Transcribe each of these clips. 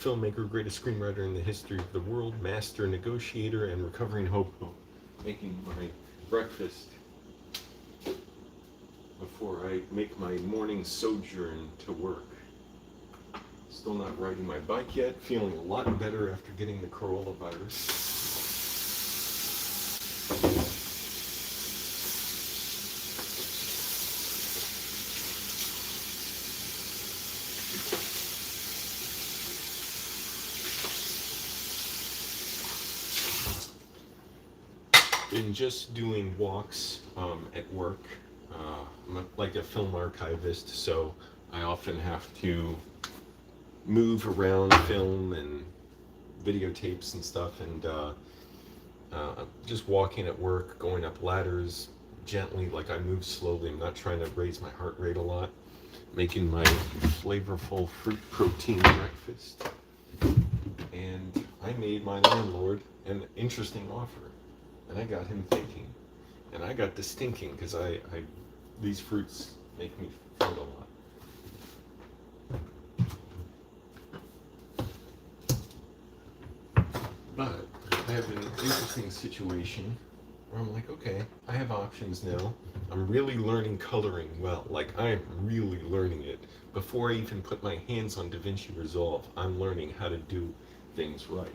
filmmaker, greatest screenwriter in the history of the world, master negotiator, and recovering hobo. Making my breakfast before I make my morning sojourn to work. Still not riding my bike yet, feeling a lot better after getting the coronavirus. Been just doing walks at work. I'm like a film archivist, so I often have to move around film and videotapes and stuff, and just walking at work, going up ladders gently, like I move slowly. I'm not trying to raise my heart rate a lot. Making my flavorful fruit protein breakfast. And I made my landlord an interesting offer. And I got him thinking. And I got to stinking because these fruits make me fart a lot. But I have an interesting situation where I'm like, okay, I have options now. I'm really learning coloring well. Like, I am really learning it. Before I even put my hands on DaVinci Resolve, I'm learning how to do things right.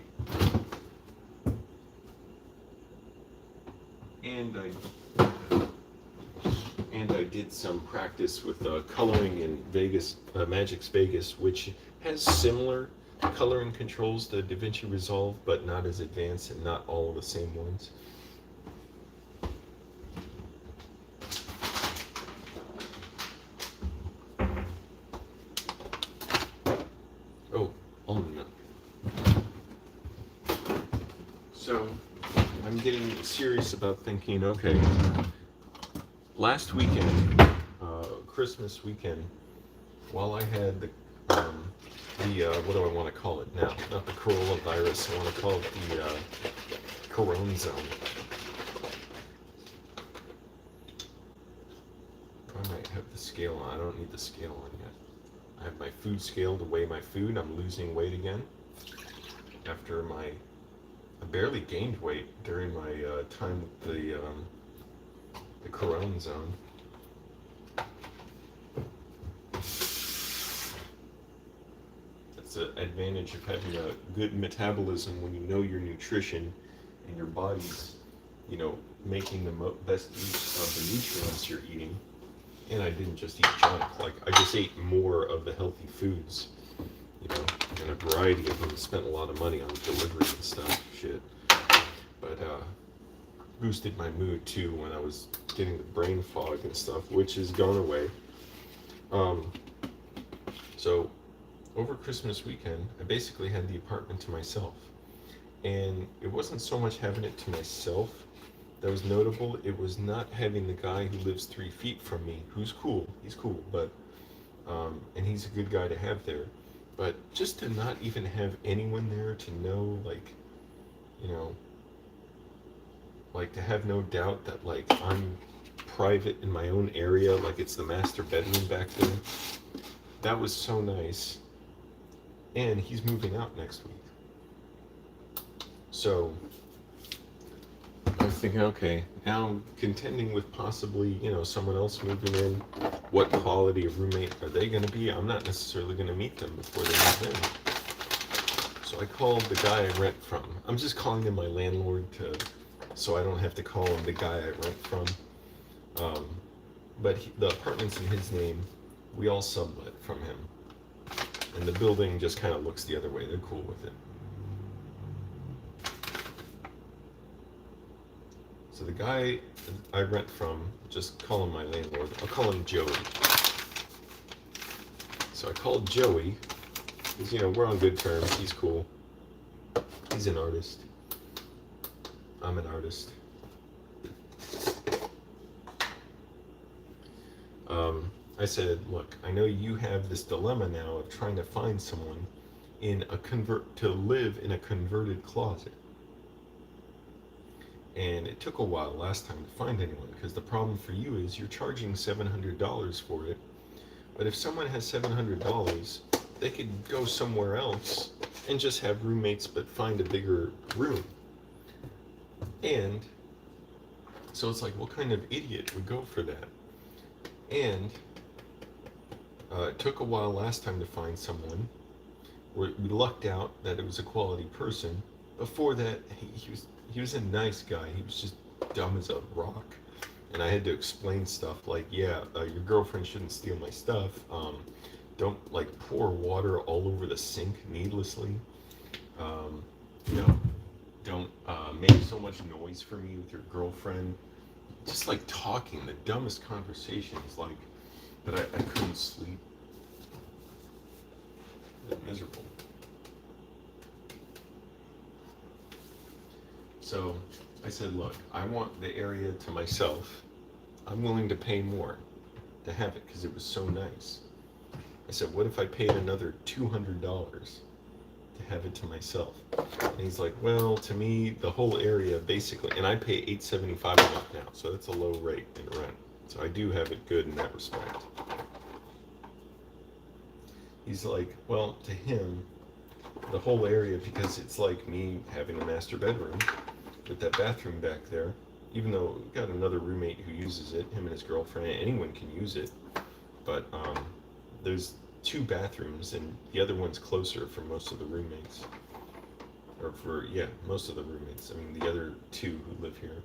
And I did some practice with coloring in Vegas, Magix Vegas, which has similar coloring controls to DaVinci Resolve, but not as advanced and not all the same ones. Oh, almond milk. So I'm getting serious about thinking, okay, last weekend, Christmas weekend, while I had the what do I want to call it now? Not the coronavirus, I want to call it the Corona zone. I might have the scale on. I don't need the scale on yet. I have my food scale to weigh my food. I'm losing weight again after I barely gained weight during my time with the Corona zone. That's the advantage of having a good metabolism when you know your nutrition and your body's, making the best use of the nutrients you're eating. And I didn't just eat junk. Like, I just ate more of the healthy foods, and a variety of them. Spent a lot of money on delivery and stuff, shit. But boosted my mood too when I was getting the brain fog and stuff, which has gone away. So over Christmas weekend, I basically had the apartment to myself. And it wasn't so much having it to myself that was notable. It was not having the guy who lives 3 feet from me, who's cool. He's cool, but and he's a good guy to have there. But just to not even have anyone there to know, like to have no doubt that like I'm private in my own area, like it's the master bedroom back there. That was so nice. And he's moving out next week. So I was thinking, okay, now I'm contending with possibly, someone else moving in. What quality of roommate are they going to be? I'm not necessarily going to meet them before they move in. So I called the guy I rent from. I'm just calling him my landlord so I don't have to call him the guy I rent from. But the apartment's in his name. We all sublet from him. And the building just kind of looks the other way. They're cool with it. So the guy I rent from, just call him my landlord. I'll call him Joey. So I called Joey, because, we're on good terms. He's cool. He's an artist. I'm an artist. I said, look, I know you have this dilemma now of trying to find someone to live in a converted closet. And it took a while last time to find anyone, because the problem for you is you're charging $700 for it. But if someone has $700, they could go somewhere else and just have roommates but find a bigger room. And so it's like, what kind of idiot would go for that? And it took a while last time to find someone. We lucked out that it was a quality person. Before that, he was a nice guy. He was just dumb as a rock. And I had to explain stuff like, yeah, your girlfriend shouldn't steal my stuff. Don't like pour water all over the sink needlessly. You know, don't make so much noise for me with your girlfriend. Just like talking the dumbest conversations, like, but I couldn't sleep. It was miserable. So I said, look, I want the area to myself. I'm willing to pay more to have it because it was so nice. I said, what if I paid another $200 to have it to myself? And he's like, well, to me, the whole area basically, and I pay $875 a month now, so that's a low rate in rent. So I do have it good in that respect. He's like, well, to him, the whole area, because it's like me having a master bedroom with that bathroom back there, even though we've got another roommate who uses it, him and his girlfriend, anyone can use it, but there's 2 bathrooms and the other one's closer for most of the roommates, or for, yeah, most of the roommates. I mean, the other 2 who live here.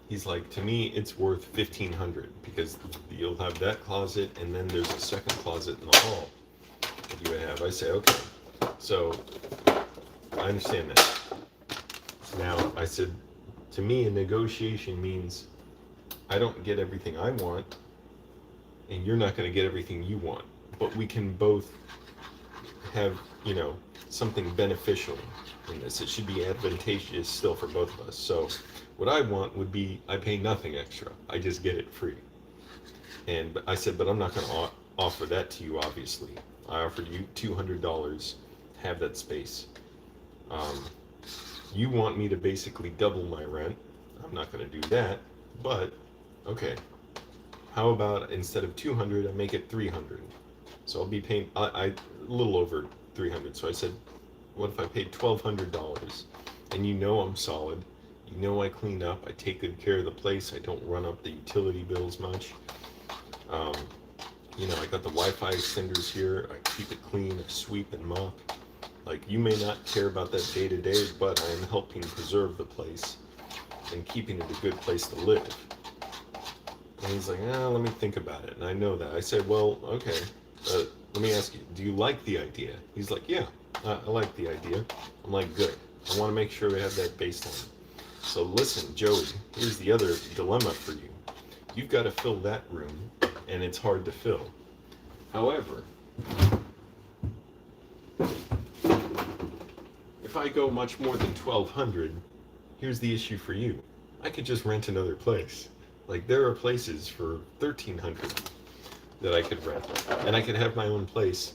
He's like, to me, it's worth $1,500 because you'll have that closet and then there's a second closet in the hall that you would have. I say, okay, so I understand that. Now, I said, to me, a negotiation means I don't get everything I want and you're not going to get everything you want, but we can both have, you know, something beneficial in this. It should be advantageous still for both of us. So what I want would be, I pay nothing extra. I just get it free. And I said, but I'm not going to offer that to you, obviously. I offered you $200 to have that space. You want me to basically double my rent. I'm not going to do that, but okay. How about instead of 200, I make it 300? So I'll be paying a little over 300. So I said, what if I paid $1,200? And you know I'm solid. You know I clean up. I take good care of the place. I don't run up the utility bills much. You know, I got the Wi-Fi extenders here. I keep it clean. I sweep and mop. Like, you may not care about that day to day, but I am helping preserve the place and keeping it a good place to live. And he's like, let me think about it. And I know that. I said, well, okay, let me ask you, do you like the idea? He's like, yeah, I like the idea. I'm like, good. I want to make sure we have that baseline. So listen, Joey, here's the other dilemma for you. You've got to fill that room, and it's hard to fill. However, if I go much more than 1,200, here's the issue for you. I could just rent another place. Like, there are places for 1,300 that I could rent, and I could have my own place.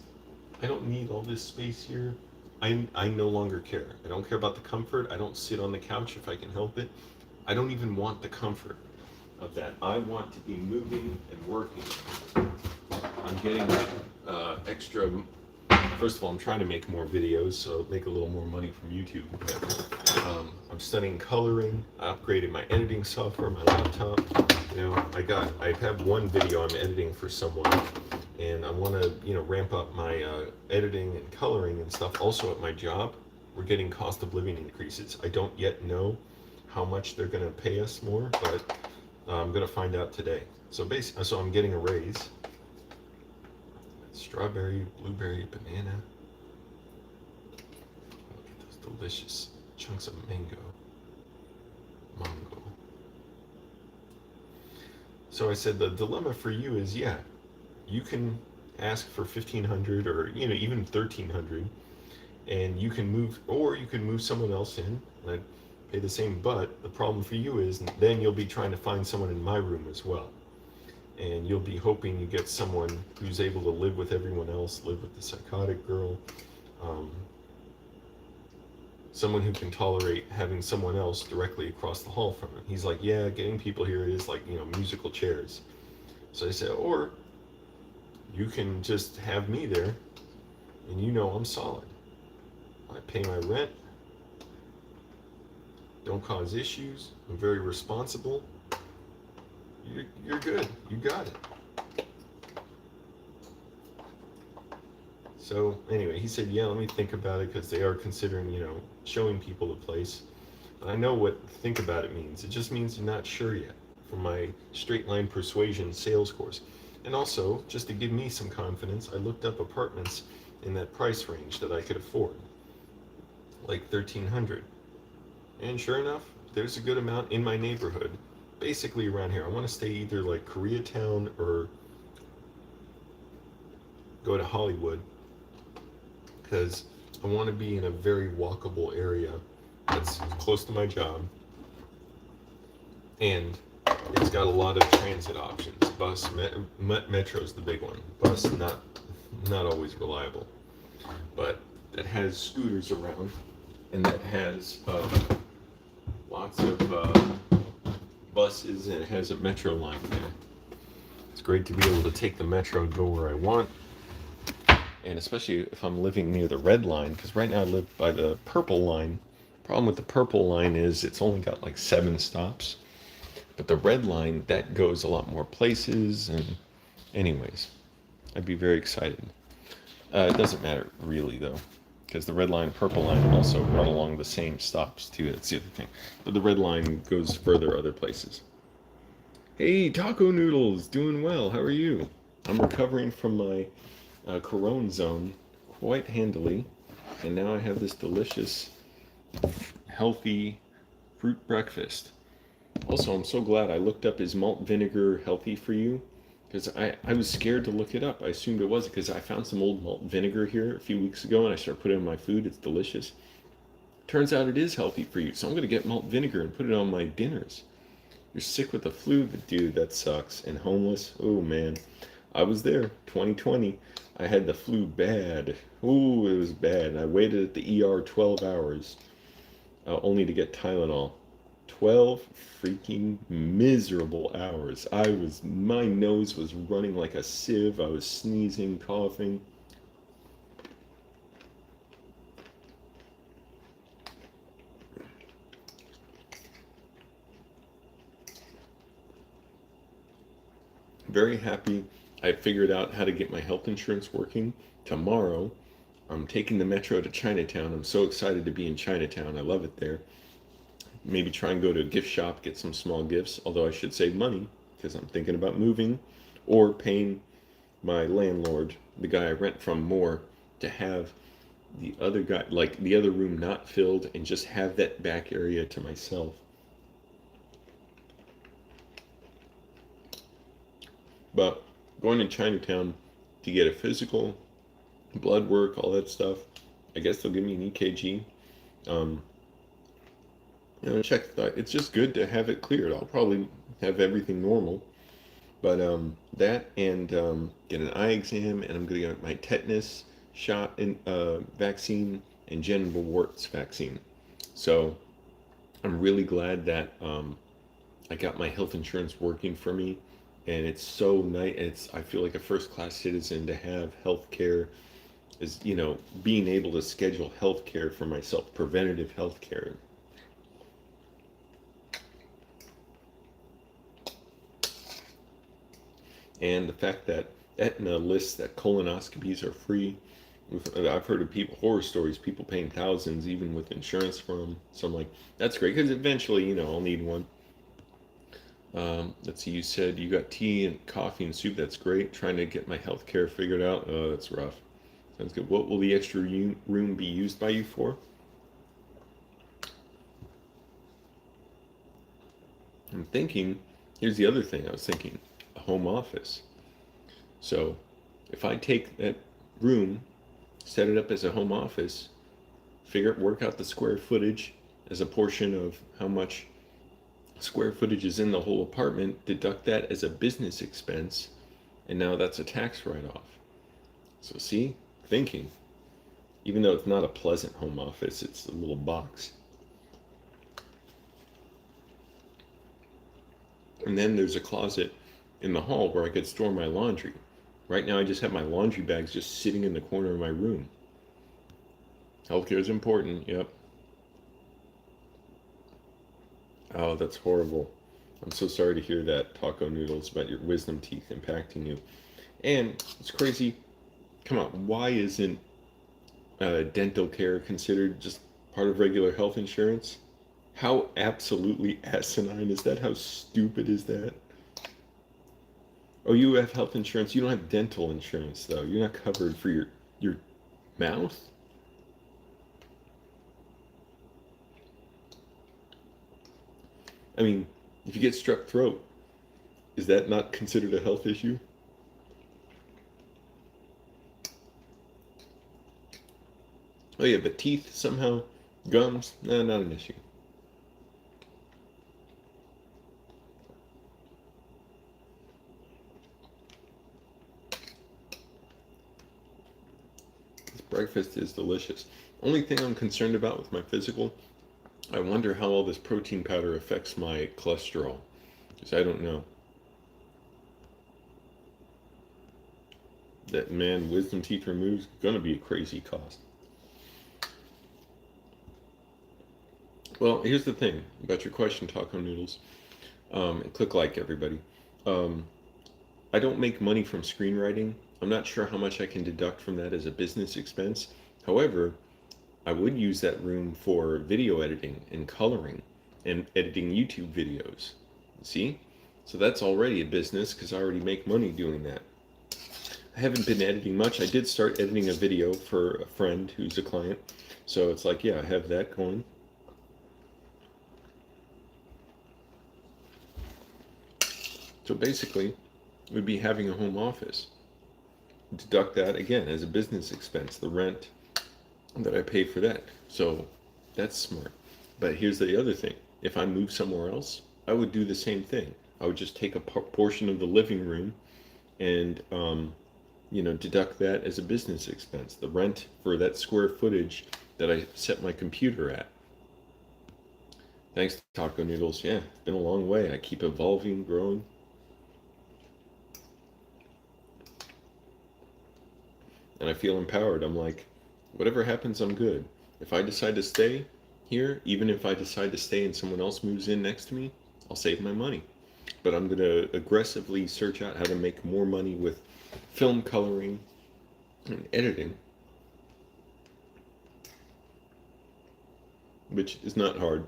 I don't need all this space here. I no longer care. I don't care about the comfort. I don't sit on the couch if I can help it. I don't even want the comfort of that. I want to be moving and working. I'm getting extra. First of all, I'm trying to make more videos, so make a little more money from YouTube. I'm studying coloring. I upgraded my editing software, my laptop. You know, I have one video I'm editing for someone, and I want to, you know, ramp up my editing and coloring and stuff. Also at my job, we're getting cost of living increases. I don't yet know how much they're going to pay us more, but I'm going to find out today. So basically, so I'm getting a raise. Strawberry, blueberry, banana. Look at those delicious chunks of mango. So I said, the dilemma for you is, yeah, you can ask for 1,500 or, you know, even 1,300, and you can move, or you can move someone else in, and I'd pay the same, but the problem for you is then you'll be trying to find someone in my room as well. And you'll be hoping you get someone who's able to live with everyone else, live with the psychotic girl, someone who can tolerate having someone else directly across the hall from him. He's like, yeah, getting people here is like, you know, musical chairs. So I said, or you can just have me there, and you know I'm solid. I pay my rent, don't cause issues, I'm very responsible. You're good. You got it. So anyway, he said, yeah, let me think about it because they are considering, showing people the place. But I know what think about it means. It just means you're not sure yet from my straight line persuasion sales course. And also, just to give me some confidence, I looked up apartments in that price range that I could afford, like 1,300. And sure enough, there's a good amount in my neighborhood, basically around here. I want to stay either like Koreatown or go to Hollywood because I want to be in a very walkable area that's close to my job, and it's got a lot of transit options. Bus, metro's the big one. Bus, not always reliable, but that has scooters around, and that has lots of buses, and it has a metro line there. It's great to be able to take the metro and go where I want, and especially if I'm living near the red line, because right now I live by the purple line. Problem with the purple line is it's only got like 7 stops, but the red line, that goes a lot more places. And anyways, I'd be very excited. It doesn't matter really though, because the red line and purple line also run along the same stops too. That's the other thing. But the red line goes further other places. Hey, Taco Noodles, doing well. How are you? I'm recovering from my Corona zone quite handily, and now I have this delicious, healthy fruit breakfast. Also, I'm so glad I looked up, is malt vinegar healthy for you? Because I was scared to look it up. I assumed it was because I found some old malt vinegar here a few weeks ago and I started putting it in my food. It's delicious. Turns out it is healthy for you. So I'm going to get malt vinegar and put it on my dinners. You're sick with the flu, but dude, that sucks. And homeless, oh man. I was there, 2020. I had the flu bad. Ooh, it was bad. And I waited at the ER 12 hours only to get Tylenol. 12 freaking miserable hours. My nose was running like a sieve. I was sneezing, coughing. Very happy I figured out how to get my health insurance working. Tomorrow, I'm taking the metro to Chinatown. I'm so excited to be in Chinatown. I love it there. Maybe try and go to a gift shop, get some small gifts, although I should save money because I'm thinking about moving or paying my landlord, the guy I rent from, more to have the other guy, like the other room not filled, and just have that back area to myself. But going to Chinatown to get a physical, blood work, all that stuff, I guess they'll give me an EKG. Check that. It's just good to have it cleared. I'll probably have everything normal, but that and get an eye exam, and I'm gonna get my tetanus shot and vaccine and genital warts vaccine. So I'm really glad that I got my health insurance working for me, and it's so nice. I feel like a first class citizen to have health care, is being able to schedule health care for myself, preventative health care. And the fact that Aetna lists that colonoscopies are free. I've heard of horror stories, people paying thousands even with insurance for them. So I'm like, that's great because eventually, I'll need one. Let's see, you said you got tea and coffee and soup. That's great. Trying to get my health care figured out. Oh, that's rough. Sounds good. What will the extra room be used by you for? I'm thinking, here's the other thing I was thinking, a home office. So if I take that room, set it up as a home office, work out the square footage as a portion of how much square footage is in the whole apartment, deduct that as a business expense, and now that's a tax write-off. So see, thinking. Even though it's not a pleasant home office, it's a little box. And then there's a closet in the hall where I could store my laundry. Right now, I just have my laundry bags just sitting in the corner of my room. Healthcare is important, yep. Oh, that's horrible. I'm so sorry to hear that, Taco Noodles, about your wisdom teeth impacting you. And it's crazy. Come on, why isn't dental care considered just part of regular health insurance? How absolutely asinine is that? How stupid is that? Oh, you have health insurance. You don't have dental insurance, though. You're not covered for your mouth? I mean, if you get strep throat, is that not considered a health issue? Oh yeah, but teeth somehow, gums, nah, not an issue. This breakfast is delicious. Only thing I'm concerned about with my physical, I wonder how all this protein powder affects my cholesterol. Because I don't know. That man, wisdom teeth removed, gonna be a crazy cost. Well, here's the thing about your question, Taco Noodles. And click like, everybody. Um, I don't make money from screenwriting. I'm not sure how much I can deduct from that as a business expense. However, I would use that room for video editing and coloring and editing YouTube videos. See? So that's already a business because I already make money doing that. I haven't been editing much. I did start editing a video for a friend who's a client. So it's like, yeah, I have that going. So basically, it would be having a home office. Deduct that again as a business expense, the rent that I pay for that. So that's smart. But here's the other thing. If I move somewhere else, I would do the same thing. I would just take a portion of the living room and deduct that as a business expense, the rent for that square footage that I set my computer at. Thanks, Taco Noodles. Yeah, it's been a long way. I keep evolving, growing. And I feel empowered. I'm like, whatever happens, I'm good. If I decide to stay here, even if I decide to stay and someone else moves in next to me, I'll save my money. But I'm going to aggressively search out how to make more money with film coloring and editing, which is not hard.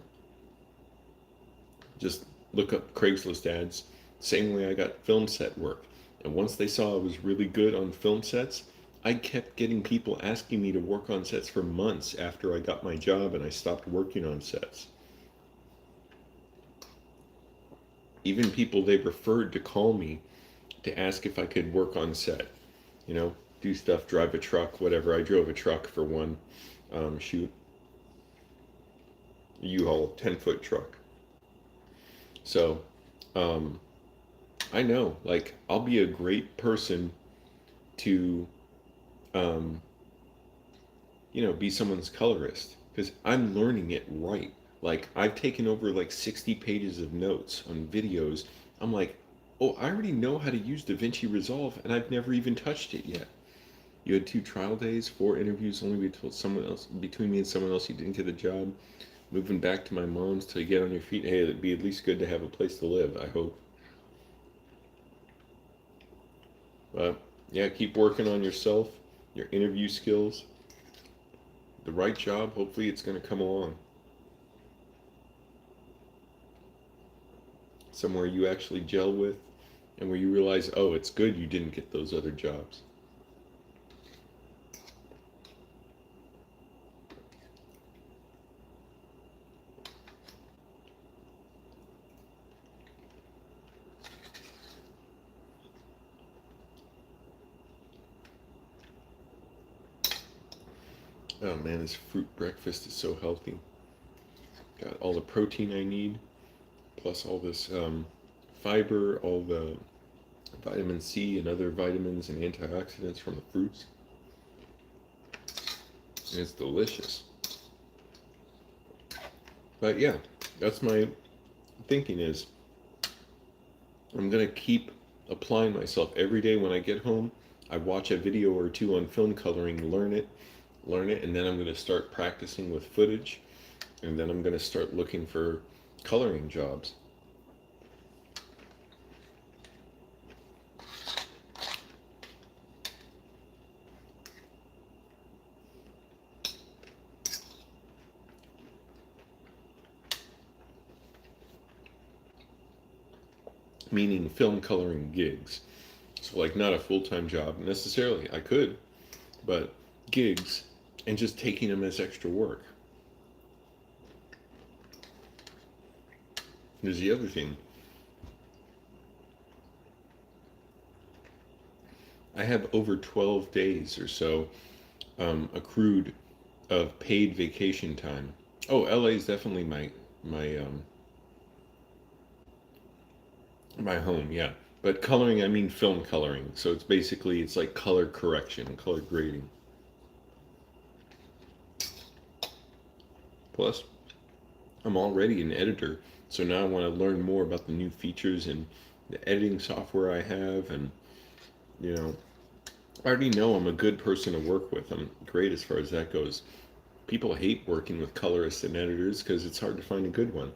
Just look up Craigslist ads. Same way I got film set work. And once they saw I was really good on film sets, I kept getting people asking me to work on sets for months after I got my job and I stopped working on sets. Even people they referred to call me to ask if I could work on set. Do stuff, drive a truck, whatever. I drove a truck for one shoot. A U-Haul 10-foot truck. So, I know, like, I'll be a great person to, um, be someone's colorist because I'm learning it right. Like, I've taken over like 60 pages of notes on videos. I'm like, oh, I already know how to use DaVinci Resolve and I've never even touched it yet. You had 2 trial days, 4 interviews, only between me and someone else, you didn't get a job. Moving back to my mom's till you get on your feet. Hey, it'd be at least good to have a place to live, I hope. But yeah, keep working on yourself, your interview skills. The right job, hopefully it's going to come along. Somewhere you actually gel with and where you realize, oh, it's good you didn't get those other jobs. Oh man, this fruit breakfast is so healthy. Got all the protein I need, plus all this fiber, all the vitamin C and other vitamins and antioxidants from the fruits. And it's delicious. But yeah, that's my thinking is I'm going to keep applying myself every day. When I get home, I watch a video or two on film coloring, learn it, and then I'm going to start practicing with footage, and then I'm going to start looking for coloring jobs. Meaning film coloring gigs. So like not a full-time job necessarily. I could, but gigs and just taking them as extra work. There's the other thing. I have over 12 days or so accrued of paid vacation time. Oh, LA is definitely my home, yeah. But coloring, I mean film coloring. So it's basically it's like color correction, color grading. Plus, I'm already an editor, so now I want to learn more about the new features and the editing software I have, and you know, I already know I'm a good person to work with. I'm great as far as that goes. People hate working with colorists and editors because it's hard to find a good one.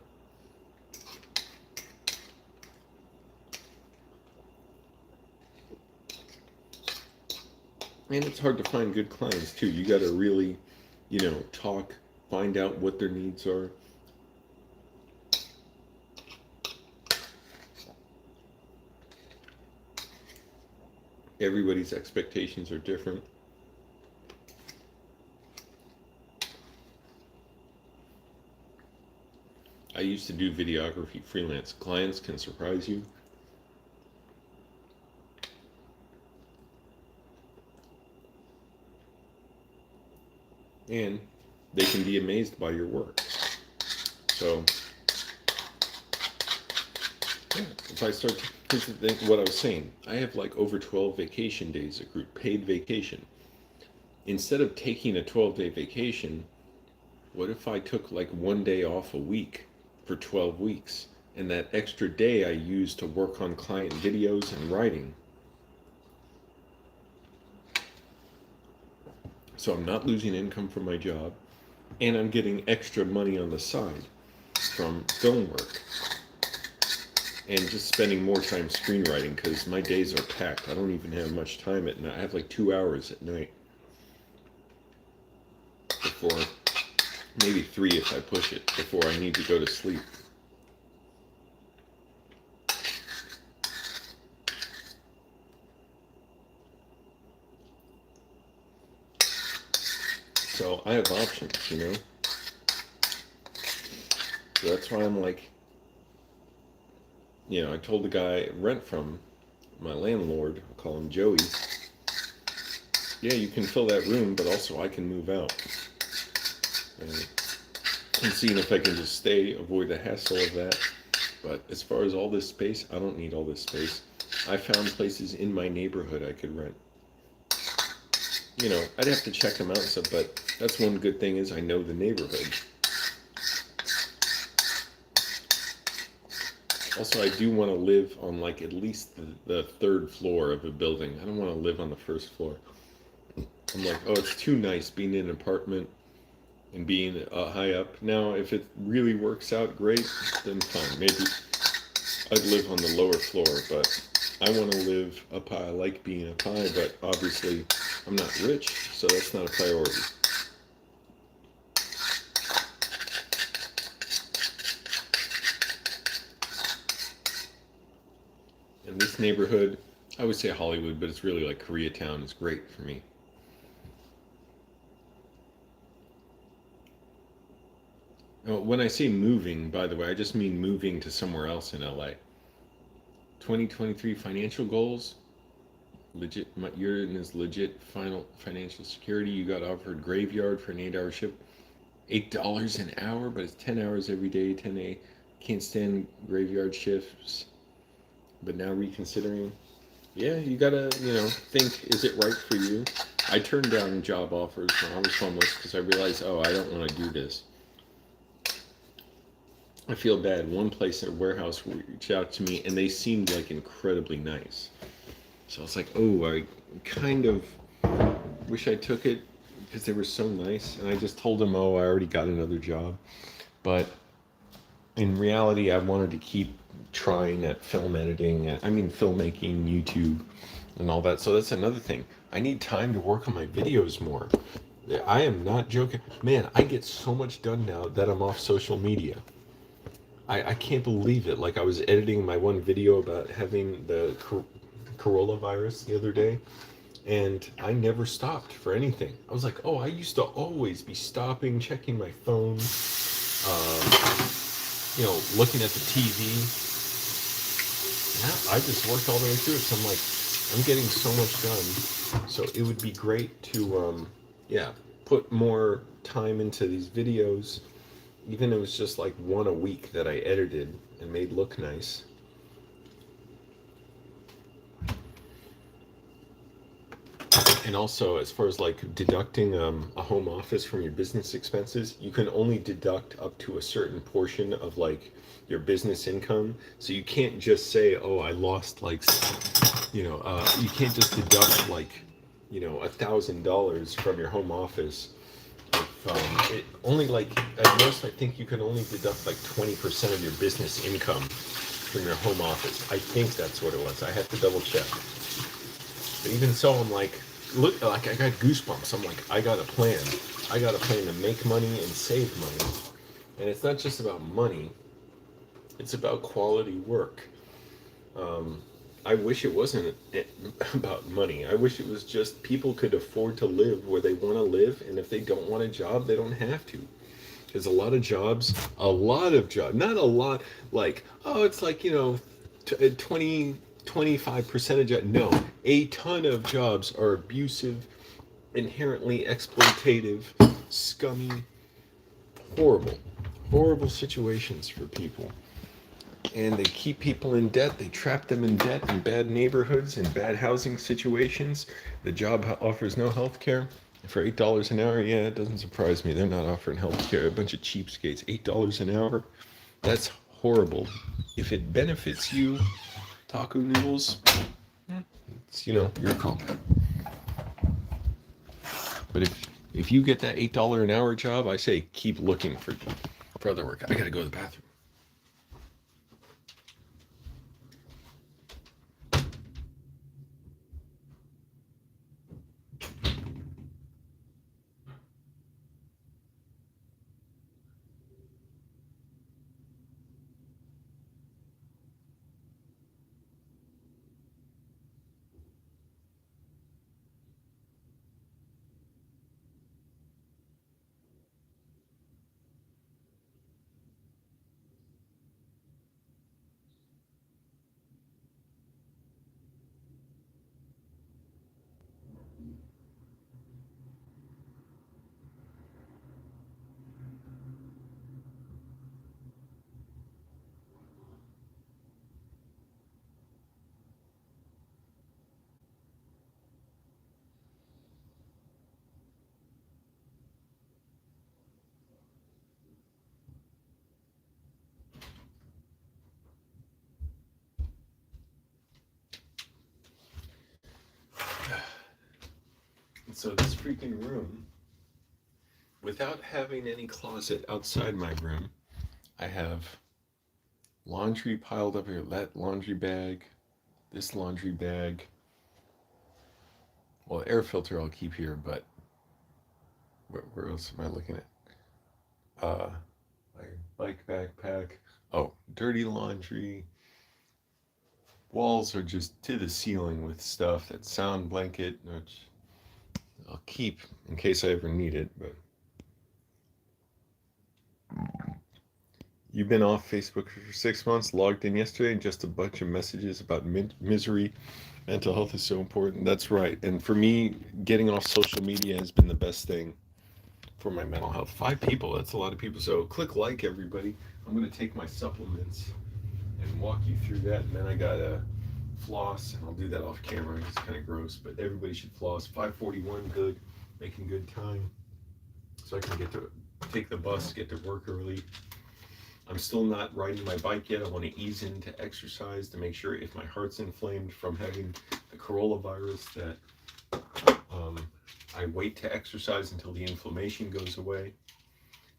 And it's hard to find good clients too. You got to really, talk, find out what their needs are. Everybody's expectations are different. I used to do videography freelance. Clients can surprise you. And they can be amazed by your work. So, yeah, if I start to, here's the thing, what I was saying, I have like over 12 vacation days accrued, paid vacation. Instead of taking a 12-day vacation, what if I took like one day off a week for 12 weeks? And that extra day I used to work on client videos and writing. So I'm not losing income from my job, and I'm getting extra money on the side from film work. And just spending more time screenwriting because my days are packed. I don't even have much time at night. I have like 2 hours at night. Before, maybe 3 if I push it, before I need to go to sleep. So I have options, So that's why I'm like, I told the guy I rent from, my landlord, I'll call him Joey, yeah, you can fill that room, but also I can move out. And I'm seeing if I can just stay, avoid the hassle of that. But as far as all this space, I don't need all this space. I found places in my neighborhood I could rent. I'd have to check them out and stuff, but that's one good thing is I know the neighborhood. Also, I do want to live on like at least the third floor of a building. I don't want to live on the first floor. I'm like, oh, it's too nice being in an apartment and being high up. Now, if it really works out great, then fine. Maybe I'd live on the lower floor, but I want to live up high. I like being up high, but obviously I'm not rich, so that's not a priority. And this neighborhood, I would say Hollywood, but it's really like Koreatown is great for me. When I say moving, by the way, I just mean moving to somewhere else in LA. 2023 financial goals. Legit, you're in this legit final financial security. You got offered graveyard for an 8-hour shift, $8 an hour, but it's 10 hours every day. 10 can't stand graveyard shifts. But now reconsidering, yeah, you gotta, think, is it right for you? I turned down job offers when I was homeless because I realized, oh, I don't want to do this. I feel bad. One place at a warehouse reached out to me, and they seemed like incredibly nice. So I was like, oh, I kind of wish I took it because they were so nice. And I just told them, oh, I already got another job. But in reality, I wanted to keep trying at film editing, filmmaking, YouTube, and all that. So that's another thing. I need time to work on my videos more. I am not joking. Man, I get so much done now that I'm off social media. I can't believe it. Like, I was editing my one video about having the coronavirus the other day, and I never stopped for anything. I was like, oh, I used to always be stopping, checking my phone, looking at the TV. Yeah, I just worked all the way through it. So I'm like, I'm getting so much done. So it would be great to, yeah, put more time into these videos. Even if it was just like one a week that I edited and made look nice. And also, as far as like deducting a home office from your business expenses, you can only deduct up to a certain portion of like your business income. So you can't just say, oh, I lost like, you can't just deduct like, $1,000 from your home office. If, it only like at most, I think you can only deduct like 20% of your business income from your home office. I think that's what it was. I have to double check. But even so, I'm like, look, like I got goosebumps. I'm like, I got a plan. I got a plan to make money and save money. And it's not just about money, it's about quality work. Um, I wish it wasn't about money. I wish it was just people could afford to live where they want to live. And if they don't want a job, they don't have to. There's a lot of jobs, not a lot like, oh, it's like, 20, 25% of jobs. No, a ton of jobs are abusive, inherently exploitative, scummy, horrible, horrible situations for people. And they keep people in debt. They trap them in debt in bad neighborhoods and bad housing situations. The job offers no health care. For $8 an hour, yeah, it doesn't surprise me. They're not offering health care. A bunch of cheapskates. $8 an hour? That's horrible. If it benefits you, taco noodles, it's, your call. But if you get that $8 an hour job, I say keep looking for other work. I gotta go to the bathroom. And so this freaking room, without having any closet outside my room, I have laundry piled up here. That laundry bag, this laundry bag. Well, air filter I'll keep here, but where else am I looking at? My bike backpack. Oh, dirty laundry. Walls are just to the ceiling with stuff. That sound blanket, which I'll keep in case I ever need it. But you've been off Facebook for 6 months, logged in yesterday, and just a bunch of messages about misery. Mental health is so important. That's right. And for me, getting off social media has been the best thing for my mental health. 5 people, that's a lot of people. So click like, everybody. I'm going to take my supplements and walk you through that. And then I got a floss, and I'll do that off camera. It's kind of gross, but everybody should floss. 5:41, good, making good time, so I can get to take the bus, get to work early. I'm still not riding my bike yet. I want to ease into exercise to make sure if my heart's inflamed from having the coronavirus that um, I wait to exercise until the inflammation goes away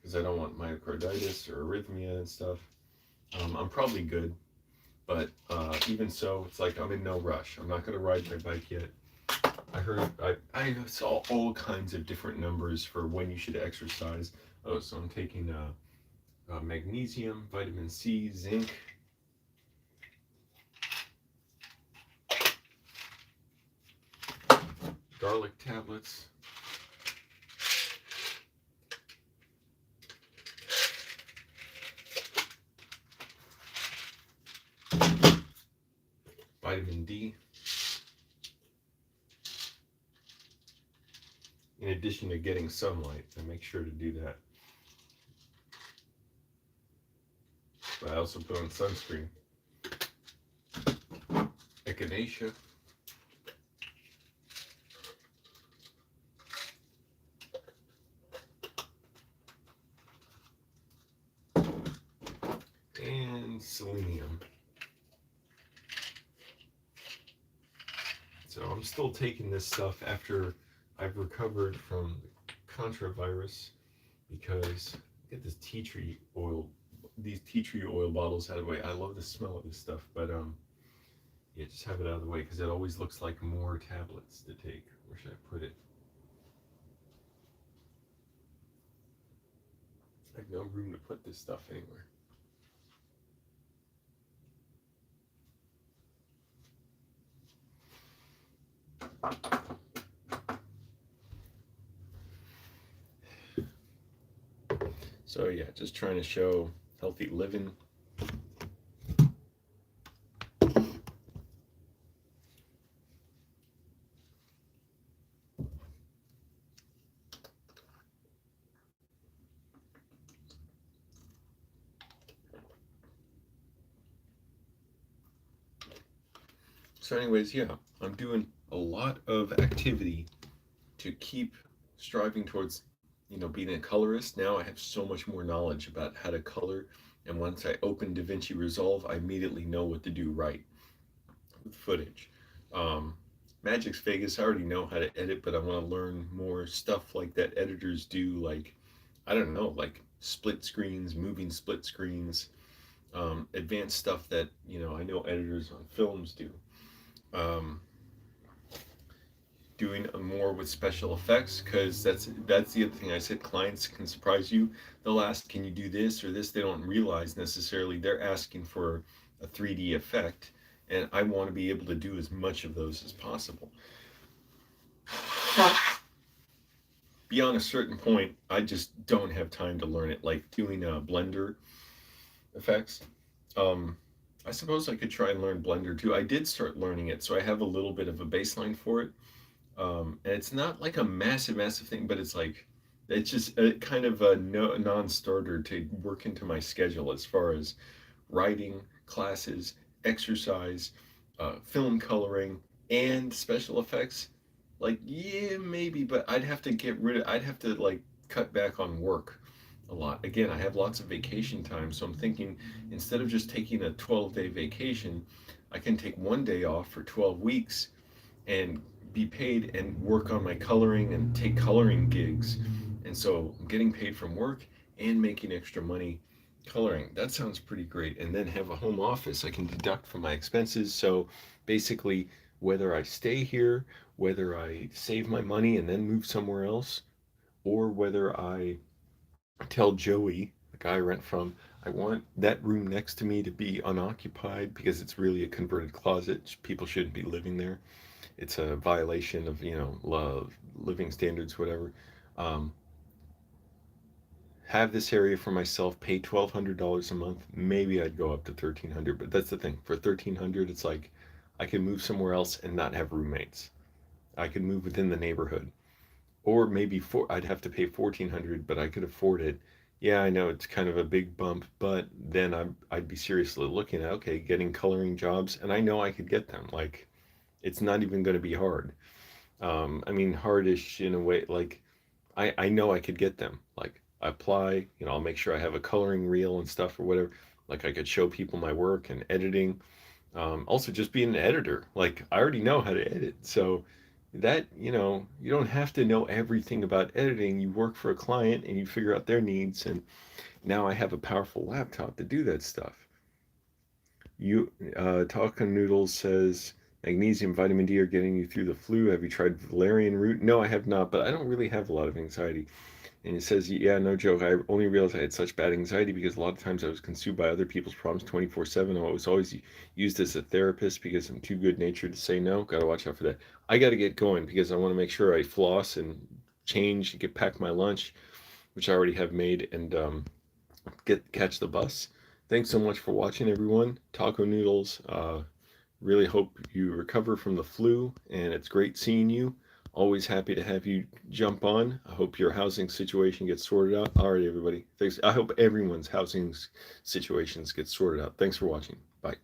because I don't want myocarditis or arrhythmia and stuff. I'm probably good, but even so, it's like I'm in no rush. I'm not going to ride my bike yet. I saw all kinds of different numbers for when you should exercise. Oh, so I'm taking magnesium, vitamin C, zinc, garlic tablets, vitamin D, in addition to getting sunlight. I make sure to do that. But I also put on sunscreen. Echinacea. And selenium. So I'm still taking this stuff after I've recovered from the contravirus because get this tea tree oil, these tea tree oil bottles out of the way. I love the smell of this stuff, but yeah, just have it out of the way because it always looks like more tablets to take. Where should I put it? I have no room to put this stuff anywhere. So yeah, just trying to show healthy living. So anyways, yeah, I'm doing a lot of activity to keep striving towards, being a colorist. Now I have so much more knowledge about how to color, and once I open DaVinci Resolve, I immediately know what to do right with footage. Um, Magix Vegas, I already know how to edit, but I want to learn more stuff like that editors do, like, I don't know, like split screens, moving split screens, advanced stuff that, I know editors on films do. Um, Doing more with special effects because that's the other thing I said. Clients can surprise you. They'll ask, "Can you do this or this?" They don't realize necessarily they're asking for a 3D effect, and I want to be able to do as much of those as possible. Beyond a certain point, I just don't have time to learn it. Like doing Blender effects. Um, I suppose I could try and learn Blender too. I did start learning it, so I have a little bit of a baseline for it. And it's not like a massive thing, but it's just a kind of a no, non-starter to work into my schedule as far as writing, classes, exercise, film coloring, and special effects. Like, yeah, maybe, but I'd have to like cut back on work a lot. Again, I have lots of vacation time, so I'm thinking instead of just taking a 12-day vacation, I can take one day off for 12 weeks and be paid and work on my coloring and take coloring gigs. And so I'm getting paid from work and making extra money coloring. That sounds pretty great. And then have a home office I can deduct from my expenses. So basically, whether I stay here, whether I save my money and then move somewhere else, or whether I tell Joey, the guy I rent from, I want that room next to me to be unoccupied because it's really a converted closet. People shouldn't be living there. It's a violation of love, living standards, whatever. Um, have this area for myself. Pay $1,200 a month. Maybe I'd go up to 1,300. But that's the thing. For 1,300, it's like I can move somewhere else and not have roommates. I could move within the neighborhood, or maybe I'd have to pay 1,400, but I could afford it. Yeah, I know it's kind of a big bump, but then I'd be seriously looking at okay, getting coloring jobs, and I know I could get them. Like it's not even going to be hard. I mean, hardish in a way. Like I know I could get them. Like I apply. I'll make sure I have a coloring reel and stuff or whatever. Like I could show people my work and editing. Also, just being an editor, like I already know how to edit. So that, you don't have to know everything about editing. You work for a client and you figure out their needs. And now I have a powerful laptop to do that stuff. You, Talcum Noodles says magnesium, vitamin D are getting you through the flu. Have you tried valerian root? No, I have not, but I don't really have a lot of anxiety. And it says, yeah, no joke. I only realized I had such bad anxiety because a lot of times I was consumed by other people's problems 24/7. I was always used as a therapist because I'm too good natured to say no. Got to watch out for that. I got to get going because I want to make sure I floss and change and get pack my lunch, which I already have made, and catch the bus. Thanks so much for watching, everyone. Taco Noodles. Really hope you recover from the flu, and it's great seeing you. Always happy to have you jump on. I hope your housing situation gets sorted out. All right, everybody. Thanks. I hope everyone's housing situations get sorted out. Thanks for watching. Bye.